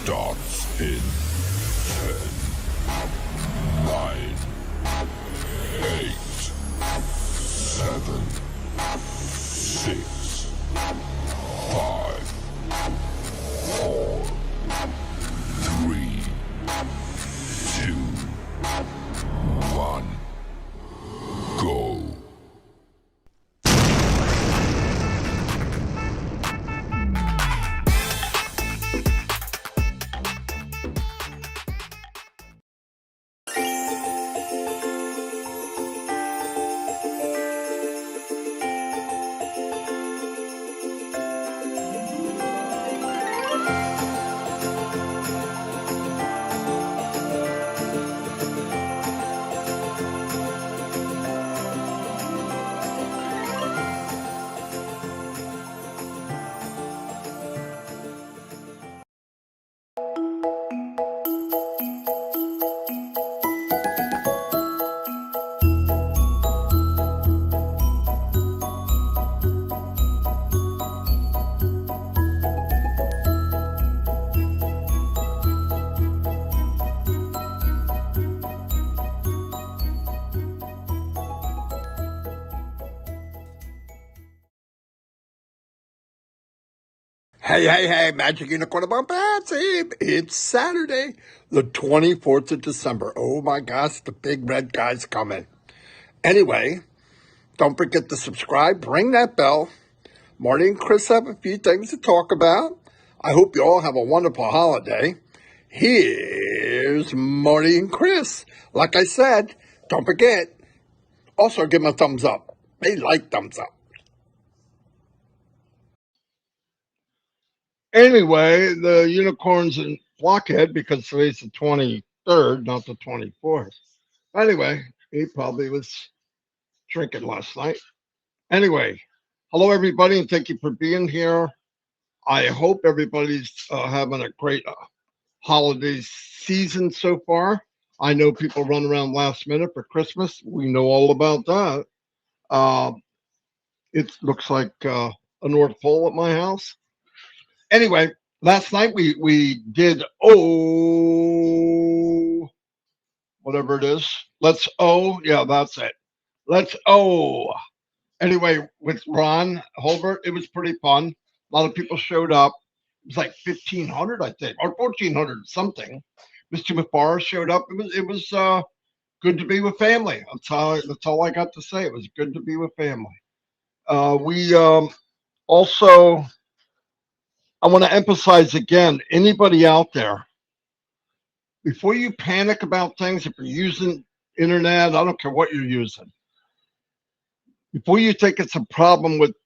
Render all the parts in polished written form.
starts in 10, 9, 8, 7, 6, 5, 4, 3, 2, 1, go. Hey, Magic Unicorn of ONPASSIVE. It's Saturday, the 24th of December. Oh my gosh, the big red guy's coming. Anyway, don't forget to subscribe, ring that bell. Marty and Chris have a few things to talk about. I hope you all have a wonderful holiday. Here's Marty and Chris. Like I said, don't forget, also give them a thumbs up. They like thumbs up. Anyway, the unicorn's in blockhead because today's the 23rd, not the 24th. Anyway, he probably was drinking last night. Anyway, hello everybody, and thank you for being here. I hope everybody's having a great holiday season so far. I know people run around last minute for Christmas. We know all about that. It looks like a North Pole at my house. Anyway, last night we did whatever it is. Let's yeah, that's it. Let's Anyway, with Ron Holbert, it was pretty fun. A lot of people showed up. It was like 1,500, I think, or 1,400 something. Mr. Mafar showed up. It was good to be with family. That's all I got to say. It was good to be with family. We also. I want to emphasize again, anybody out there, before you panic about things, if you're using internet, I don't care what you're using, before you think it's a problem with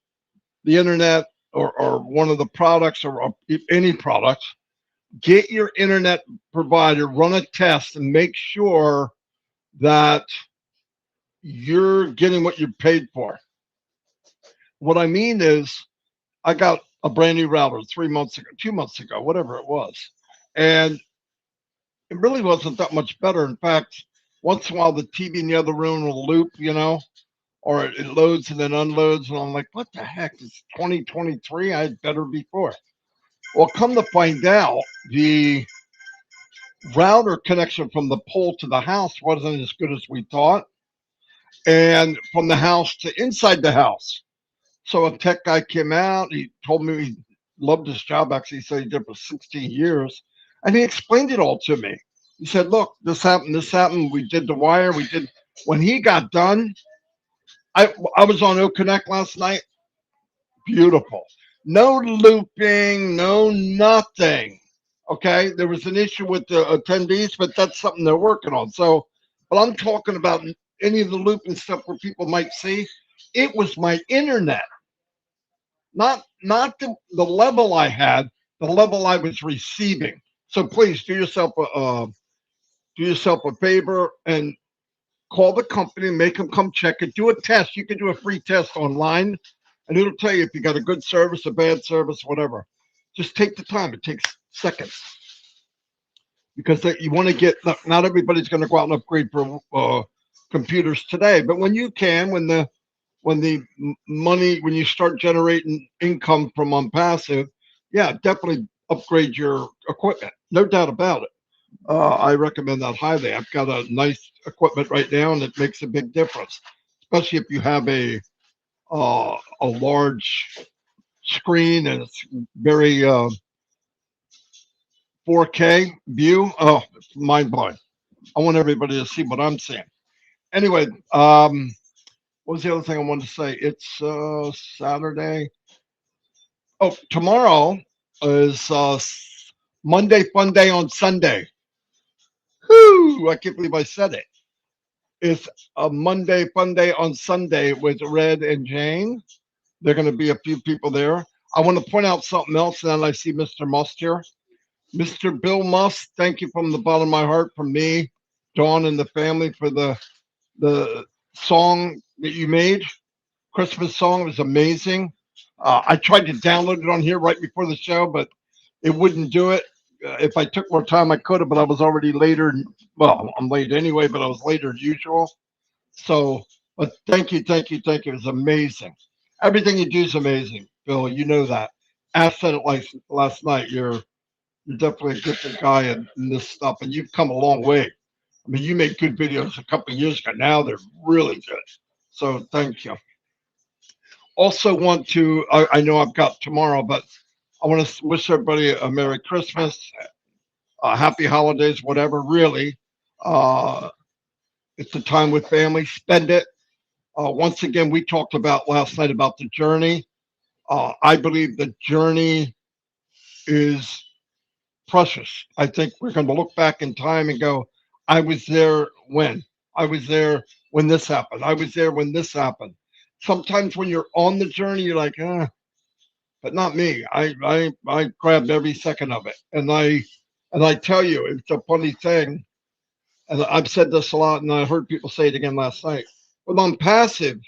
the internet or one of the products or any product, get your internet provider, run a test, and make sure that you're getting what you paid for. What I mean is, I got a brand new router 3 months ago, 2 months ago, whatever it was. And it really wasn't that much better. In fact, once in a while, the TV in the other room will loop, or it loads and then unloads. And I'm like, what the heck? It's 2023. I had better before. Well, come to find out, the router connection from the pole to the house wasn't as good as we thought. And from the house to inside the house. So a tech guy came out. He told me he loved his job. Actually, he said he did for 16 years. And he explained it all to me. He said, look, this happened. We did the wire. When he got done, I was on OConnect last night. Beautiful. No looping, no nothing. Okay. There was an issue with the attendees, but that's something they're working on. So, but I'm talking about any of the looping stuff where people might see. It was my internet. Not the level I had, the level I was receiving. So please do yourself a favor and call the company and make them come check it. Do a test. You can do a free test online, and it'll tell you if you got a good service, a bad service, whatever. Just take the time. It takes seconds. Because you want to get, not everybody's going to go out and upgrade for computers today, but when you can, when you start generating income from ONPASSIVE, yeah, definitely upgrade your equipment. No doubt about it. I recommend that highly. I've got a nice equipment right now, and it makes a big difference, especially if you have a large screen and it's very 4K view. Oh, it's mind blowing. I want everybody to see what I'm seeing. Anyway, what was the other thing I wanted to say? It's Saturday. Oh, tomorrow is Monday Fun Day on Sunday. Whoo! I can't believe I said it. It's a Monday Fun Day on Sunday with Red and Jane. There are going to be a few people there. I want to point out something else, and then I see Mr. Must here. Mr. Bill Must, thank you from the bottom of my heart, from me, Dawn, and the family for the song that you made. Christmas song. It was amazing. I tried to download it on here right before the show, but it wouldn't do it. If I took more time, I could have, but I was already later. Well, I'm late anyway, but I was later than usual. So, but thank you, thank you, thank you. It was amazing. Everything you do is amazing, Bill. You know that. I said it like last night. You're definitely a gifted guy in this stuff, and you've come a long way. I mean, you made good videos a couple of years ago. Now they're really good. So thank you. Also, want to I know I've got tomorrow, but I want to wish everybody a Merry Christmas, Happy Holidays, whatever. Really, uh, it's a time with family. Spend it. Once again, we talked about last night about the journey. I believe the journey is precious. I think we're going to look back in time and go, I was there when. I was there when this happened. I was there when this happened. Sometimes when you're on the journey, you're like, but not me. I grabbed every second of it, and I tell you, it's a funny thing. And I've said this a lot, and I heard people say it again last night. With on passive,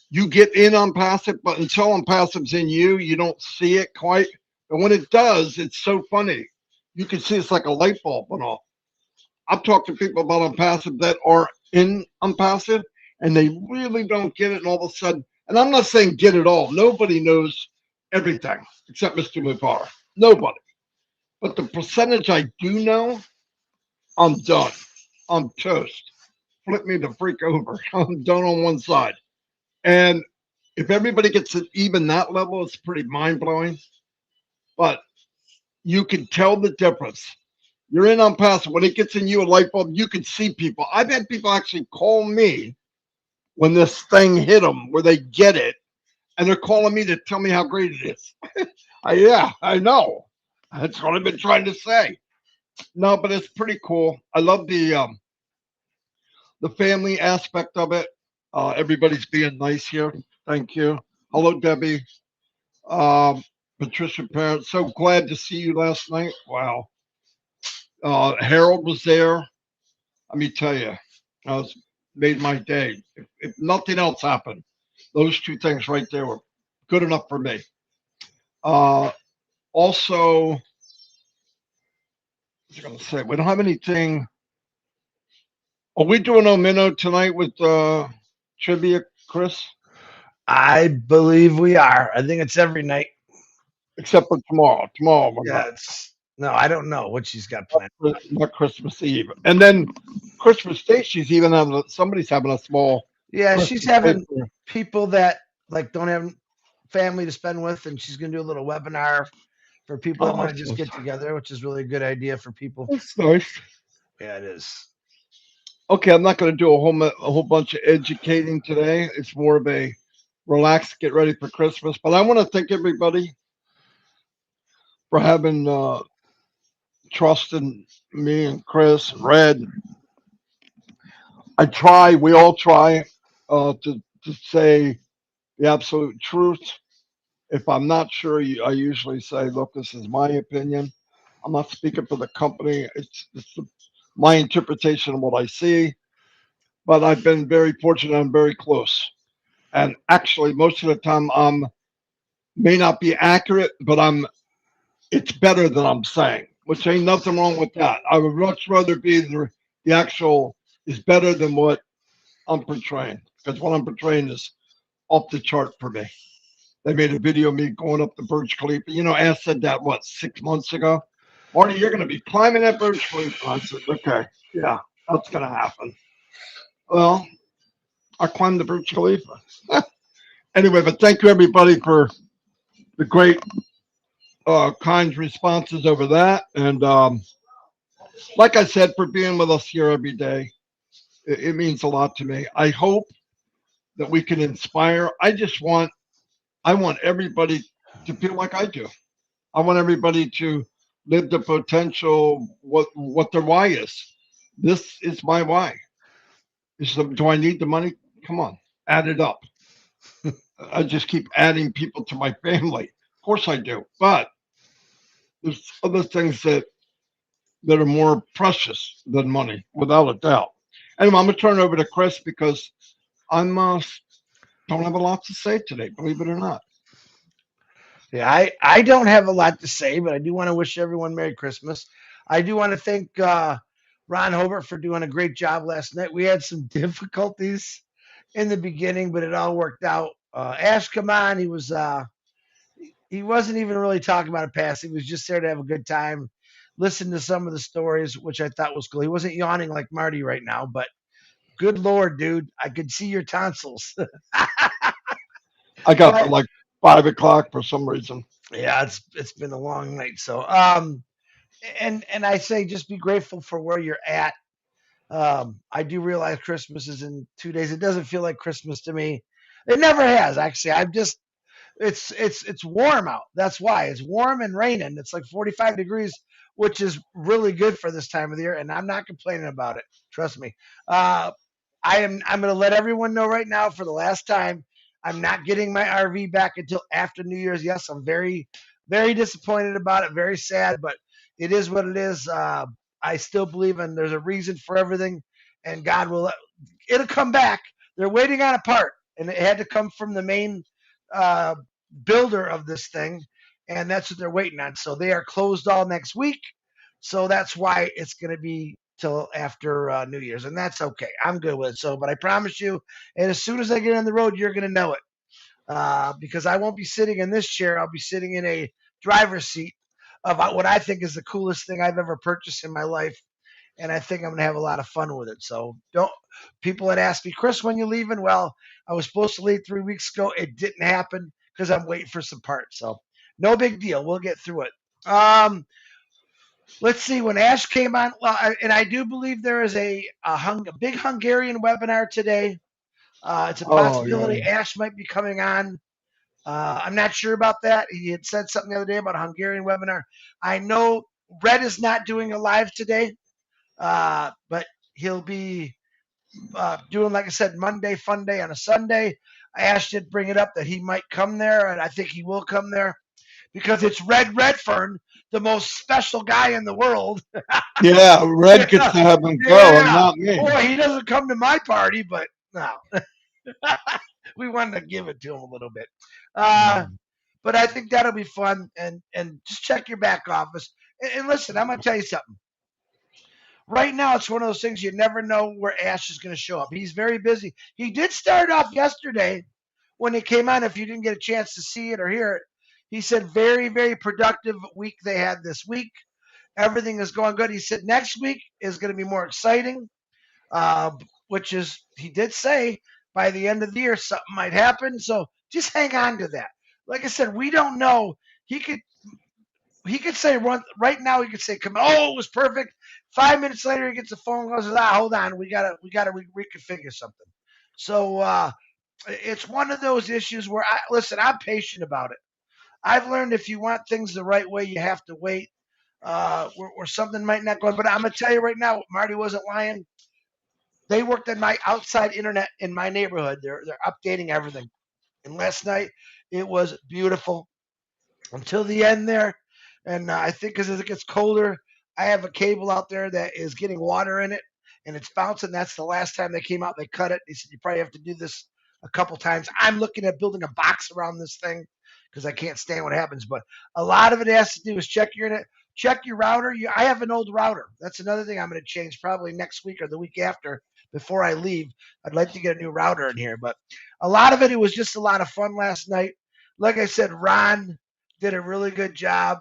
you get in on passive, but until on passive's in you, you don't see it quite. And when it does, it's so funny. You can see it's like a light bulb went off. I've talked to people about unpassive that are in unpassive, and they really don't get it. And all of a sudden, and I'm not saying get it all. Nobody knows everything except Mr. Mupar. Nobody. But the percentage I do know, I'm done. I'm toast. Flip me the freak over. I'm done on one side. And if everybody gets to even that level, it's pretty mind blowing. But you can tell the difference. You're in on passive. When it gets in you a light bulb, you can see people. I've had people actually call me when this thing hit them, where they get it, and they're calling me to tell me how great it is. Yeah, I know. That's what I've been trying to say. No, but it's pretty cool. I love the family aspect of it. Everybody's being nice here. Thank you. Hello, Debbie. Um, Patricia Parent. So glad to see you last night. Wow. Harold was there. Let me tell you, I was made my day. If nothing else happened, those two things right there were good enough for me. Uh, Also, I was going to say, we don't have anything. Are we doing Omino tonight with trivia, Chris? I believe we are. I think it's every night. Except for tomorrow. Tomorrow we're Yeah, not. it's no, I don't know what she's got planned. Not Christmas Eve. And then Christmas Day, she's even having somebody's having a small Yeah, she's Christmas Day having for. people that like don't have family to spend with, and she's gonna do a little webinar for people that Oh, want to just get together, which is really a good idea for people. that's nice. Yeah, it is. Okay, I'm not going to do a whole bunch of educating today. It's more of a relax, get ready for Christmas. But I want to thank everybody for having trust in me and Chris and Red. I try, we all try to say the absolute truth. If I'm not sure, I usually say, look, this is my opinion. I'm not speaking for the company. It's my interpretation of what I see. But I've been very fortunate. I'm very close. And actually, most of the time, may not be accurate, but it's better than I'm saying, which ain't nothing wrong with that. I would much rather be the actual is better than what I'm portraying, because what I'm portraying is off the chart for me. They made a video of me going up the Burj Khalifa. You know, Ash said that, what, 6 months ago? Marty, you're going to be climbing that Burj Khalifa. I said, okay, yeah, that's going to happen. Well, I climbed the Burj Khalifa. Anyway, but thank you, everybody, for the great, kind responses over that. And like I said, for being with us here every day, it means a lot to me. I hope that we can inspire. I want everybody to feel like I do. I want everybody to live the potential, what their why is. This is my why. Do I need the money? Come on, add it up. I just keep adding people to my family. Of course I do, but there's other things that are more precious than money, without a doubt. Anyway, I'm gonna turn it over to Chris because I'm don't have a lot to say today, believe it or not. Yeah, I don't have a lot to say, but I do want to wish everyone Merry Christmas. I do want to thank Ron Hobart for doing a great job last night. We had some difficulties in the beginning, but it all worked out. Ash, come on, he wasn't even really talking about a pass. He was just there to have a good time, listen to some of the stories, which I thought was cool. He wasn't yawning like Marty right now, but good Lord, dude, I could see your tonsils. I got to but like 5 o'clock for some reason. yeah, it's been a long night. So and I say just be grateful for where you're at. I do realize Christmas is in 2 days. It doesn't feel like Christmas to me. It never has actually. I'm just it's warm out. That's why it's warm and raining. It's like 45 degrees, which is really good for this time of the year, and I'm not complaining about it. Trust me. Uh, I'm going to let everyone know right now for the last time. I'm not getting my RV back until after New Year's. Yes, I'm very disappointed about it. Very sad, but it is what it is. I still believe in there's a reason for everything, and God will. It'll come back. They're waiting on a part, and it had to come from the main uh, builder of this thing, and that's what they're waiting on. So they are closed all next week. So that's why it's going to be till after New Year's, and that's okay. I'm good with it. So, but I promise you, and as soon as I get on the road, you're going to know it because I won't be sitting in this chair. I'll be sitting in a driver's seat of what I think is the coolest thing I've ever purchased in my life. And I think I'm gonna have a lot of fun with it. So don't people had asked me, Chris, when you leaving? Well, I was supposed to leave 3 weeks ago. It didn't happen because I'm waiting for some parts. So no big deal. We'll get through it. Let's see. When Ash came on, well, and I do believe there is a big Hungarian webinar today. It's a Oh possibility yeah. Ash might be coming on. I'm not sure about that. He had said something the other day about a Hungarian webinar. I know Red is not doing a live today, but he'll be doing, like I said, Monday Fun Day on a Sunday. Ash did bring it up that he might come there, and I think he will come there because it's Red Redfern, the most special guy in the world. Yeah, Red gets yeah, to have him go and yeah. not me. Boy, he doesn't come to my party, but no, we wanted to give it to him a little bit. Uh, but I think that'll be fun, and just check your back office. And listen, I'm gonna tell you something. Right now, it's one of those things you never know where Ash is going to show up. He's very busy. He did start off yesterday when it came on. If you didn't get a chance to see it or hear it, he said very productive week they had this week. Everything is going good. He said next week is going to be more exciting, uh, which is he did say by the end of the year something might happen. So just hang on to that. Like I said, we don't know. He could say right now. He could say, "Come, oh, it was perfect." 5 minutes later, he gets a phone call. Says, "Ah, hold on, we gotta reconfigure something." So it's one of those issues where I listen. I'm patient about it. I've learned if you want things the right way, you have to wait. Where something might not go, but I'm gonna tell you right now, Marty wasn't lying. They worked on my outside internet in my neighborhood. They're updating everything. And last night it was beautiful until the end there. And I think because as it gets colder, I have a cable out there that is getting water in it and it's bouncing. That's the last time they came out. They cut it. They said, you probably have to do this a couple times. I'm looking at building a box around this thing because I can't stand what happens. But a lot of it has to do is check your internet, check your router. I have an old router. That's another thing I'm going to change probably next week or the week after before I leave. I'd like to get a new router in here. But a lot of it was just a lot of fun last night. like I said, Ron did a really good job.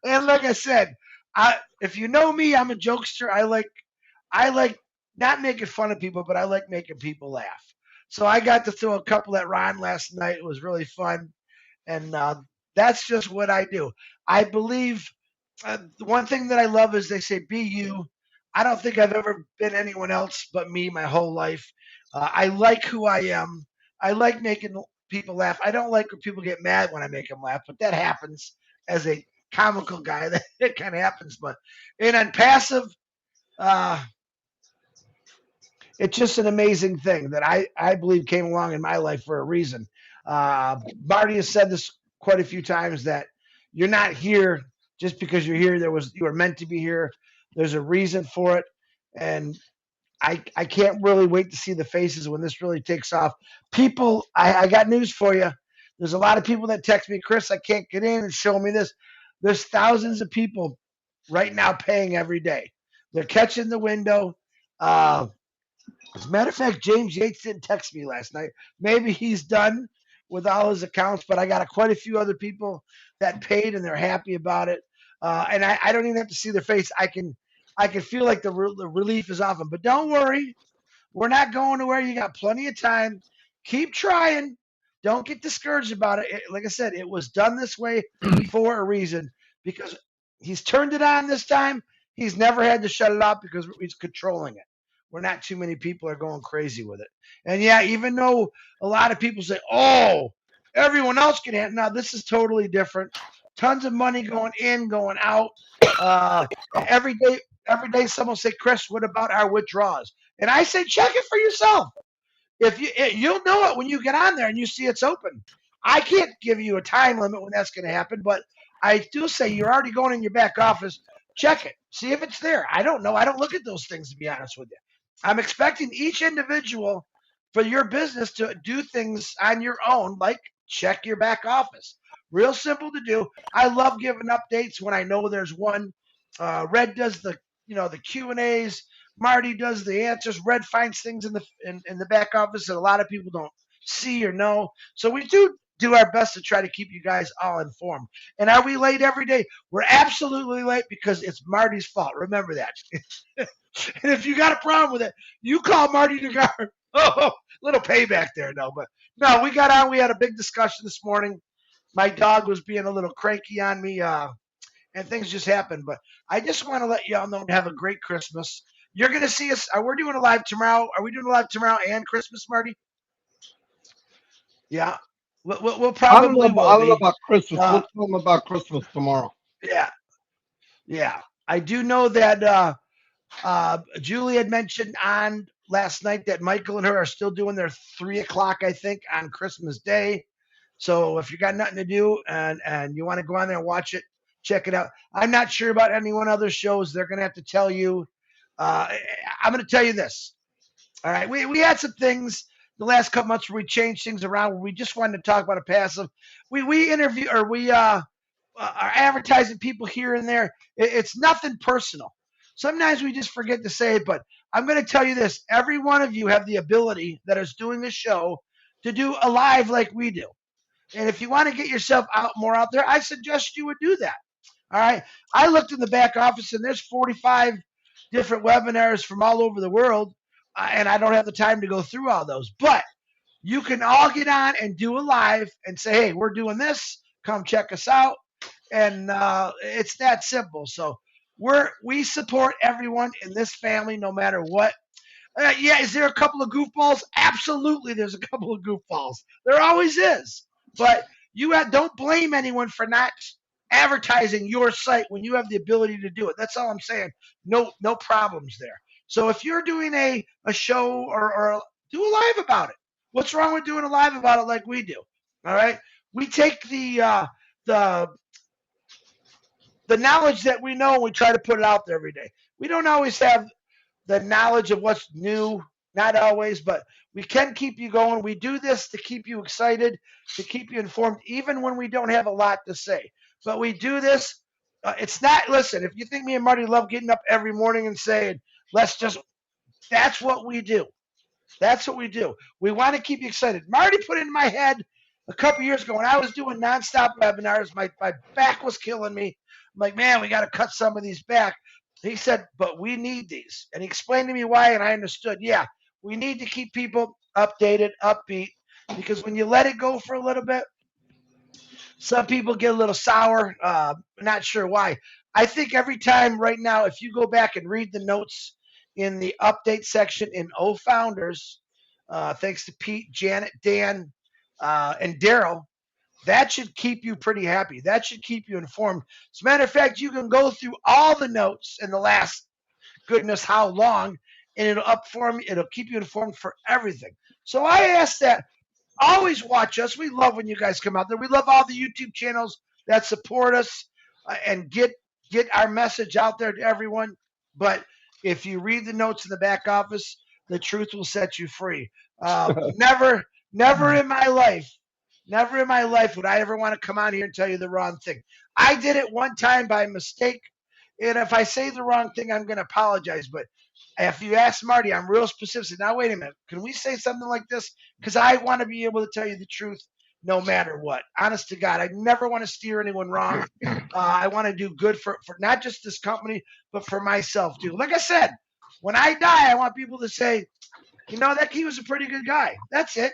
And like I said, if you know me, I'm a jokester. I like not making fun of people, but I like making people laugh. So I got to throw a couple at Ron last night. It was really fun, and that's just what I do. I believe the one thing that I love is they say be you. I don't think I've ever been anyone else but me my whole life. I like who I am. I like making people laugh. I don't like when people get mad when I make them laugh, but that happens as a comical guy. That kind of happens. But in on passive, uh, it's just an amazing thing that I believe came along in my life for a reason. Marty has said this quite a few times that you're not here just because you're here. You were meant to be here. There's a reason for it, and I can't really wait to see the faces when this really takes off. People, I got news for you. There's a lot of people that text me, Chris, I can't get in and show me this. There's thousands of people right now paying every day. They're catching the window. Uh, as a matter of fact, James Yates didn't text me last night. Maybe he's done with all his accounts, but I got quite a few other people that paid and they're happy about it. And I don't even have to see their face. I can feel like the relief is off them. But don't worry, we're not going nowhere. You got plenty of time. Keep trying. Don't get discouraged about it. Like I said, it was done this way for a reason because he's turned it on this time. He's never had to shut it off because he's controlling it. We're not too many people are going crazy with it. And yeah, even though a lot of people say, "Oh, everyone else can have," now this is totally different. Tons of money going in, going out. Uh, every day, every day, someone will say, "Chris, what about our withdrawals?" And I say, check it for yourself. If you'll know it when you get on there and you see it's open. I can't give you a time limit when that's going to happen, but I do say you're already going in your back office. Check it, see if it's there. I don't know. I don't look at those things to be honest with you. I'm expecting each individual for your business to do things on your own, like check your back office. Real simple to do. I love giving updates when I know there's one. Red does the Q&As. Marty does the answers. Red finds things in the back office that a lot of people don't see or know. So we do our best to try to keep you guys all informed. And are we late every day? We're absolutely late because it's Marty's fault. Remember that. And if you got a problem with it, you call Marty DeGar. Oh, little payback there, no. But no, we got on. We had a big discussion this morning. My dog was being a little cranky on me. And things just happen. But I just want to let y'all know to have a great Christmas. You're going to see us. We're doing a live tomorrow. Are we doing a live tomorrow and Christmas, Marty? Yeah. We'll probably I will don't know be. about Christmas. Uh, We'll tell them about Christmas tomorrow. yeah. Yeah. I do know that Julie had mentioned on last night that Michael and her are still doing their 3 o'clock, I think, on Christmas Day. So if you got nothing to do and you want to go on there and watch it, check it out. I'm not sure about anyone other shows. They're going to have to tell you. Uh, I'm going to tell you this. All right, we had some things the last couple months where we changed things around. Where we just wanted to talk about a passive. We interview or we are advertising people here and there. It's nothing personal. Sometimes we just forget to say it, but I'm going to tell you this: every one of you have the ability that is doing this show to do a live like we do. And if you want to get yourself out more out there, I suggest you would do that. All right. I looked in the back office and there's 45 different webinars from all over the world. And I don't have the time to go through all those. But you can all get on and do a live and say, hey, we're doing this. Come check us out. And it's that simple. So we support everyone in this family no matter what. Yeah, is there a couple of goofballs? Absolutely, there's a couple of goofballs. There always is. But don't blame anyone for not advertising your site when you have the ability to do it. That's all I'm saying. No problems there. So if you're doing a show or do a live about it. What's wrong with doing a live about it like we do? All right. We take the knowledge that we know and we try to put it out there every day. We don't always have the knowledge of what's new, not always, but we can keep you going. We do this to keep you excited, to keep you informed, even when we don't have a lot to say. But we do this. It's not, listen, if you think me and Marty love getting up every morning and saying, that's what we do. That's what we do. We want to keep you excited. Marty put it in my head a couple years ago when I was doing nonstop webinars. My back was killing me. I'm like, man, we got to cut some of these back. He said, but we need these. And he explained to me why, and I understood. Yeah, we need to keep people updated, upbeat, because when you let it go for a little bit, some people get a little sour. Not sure why. I think every time right now, if you go back and read the notes in the update section in O Founders, thanks to Pete, Janet, Dan, and Daryl, that should keep you pretty happy. That should keep you informed. As a matter of fact, you can go through all the notes in the last goodness how long, and it'll keep you informed for everything. So I ask that always watch us. We love when you guys come out there. We love all the YouTube channels that support us and get our message out there to everyone. But if you read the notes in the back office, the truth will set you free. Never in my life, never in my life would I ever want to come out here and tell you the wrong thing. I did it one time by mistake, and if I say the wrong thing, I'm going to apologize. But if you ask Marty, I'm real specific. Now, wait a minute. Can we say something like this? Because I want to be able to tell you the truth no matter what. Honest to God, I never want to steer anyone wrong. I want to do good for not just this company, but for myself too. Like I said, when I die, I want people to say, you know, that he was a pretty good guy. That's it.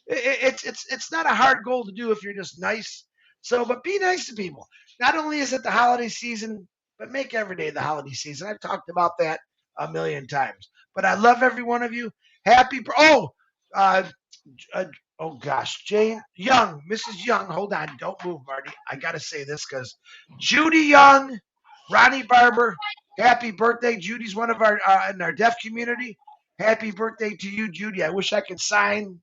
It's not a hard goal to do if you're just nice. So, but be nice to people. Not only is it the holiday season, but make every day the holiday season. I've talked about that a million times. But I love every one of you. Happy. Uh, uh, oh gosh, Jane Young, Mrs. Young. Hold on, don't move, Marty. I gotta say this because Judy Young, Ronnie Barber. Happy birthday, Judy's one of our in our deaf community. Happy birthday to you, Judy. I wish I could sign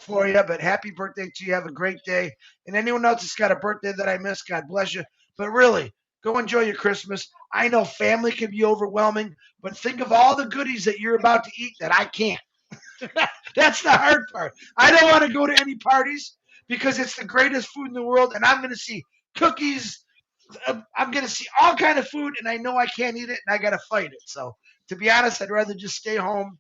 for you, but happy birthday to you. Have a great day. And anyone else that's got a birthday that I missed, God bless you. But really, go enjoy your Christmas. I know family can be overwhelming, but think of all the goodies that you're about to eat that I can't. That's the hard part. I don't want to go to any parties because it's the greatest food in the world, and I'm going to see cookies. I'm going to see all kind of food, and I know I can't eat it, and I got to fight it. So, to be honest, I'd rather just stay home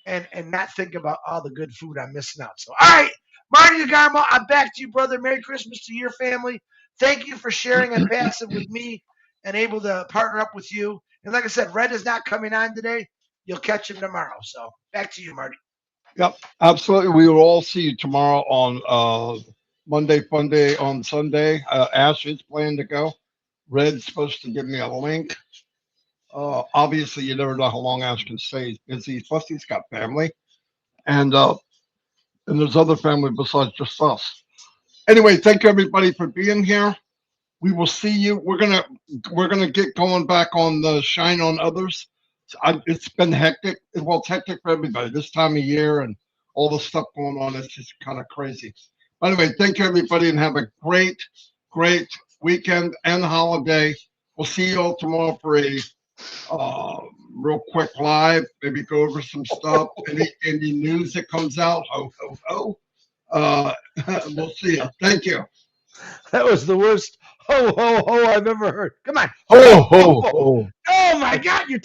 and not think about all the good food I'm missing out. So, all right, Marty Garmo, I'm back to you, brother. Merry Christmas to your family. Thank you for sharing ONPASSIVE with me and able to partner up with you. And like I said, Red is not coming on today. You'll catch him tomorrow. So, back to you, Marty. Yep, absolutely. We will all see you tomorrow on Monday Fun Day on Sunday. Ash is planning to go. Red's supposed to give me a link. Obviously, you never know how long Ash can stay. He's busy. Plus, he's got family, and there's other family besides just us. Anyway, thank you everybody for being here. We will see you. We're gonna get going back on the Shine on Others. It's been hectic. Well, it's hectic for everybody this time of year and all the stuff going on. It's just kind of crazy. Anyway, thank you everybody and have a great weekend and holiday. We'll see you all tomorrow for a real quick live. Maybe go over some stuff. Any news that comes out. Ho ho ho. We'll see you. Thank you. That was the worst ho ho ho I've ever heard. Come on. Ho ho ho. Oh my God, you're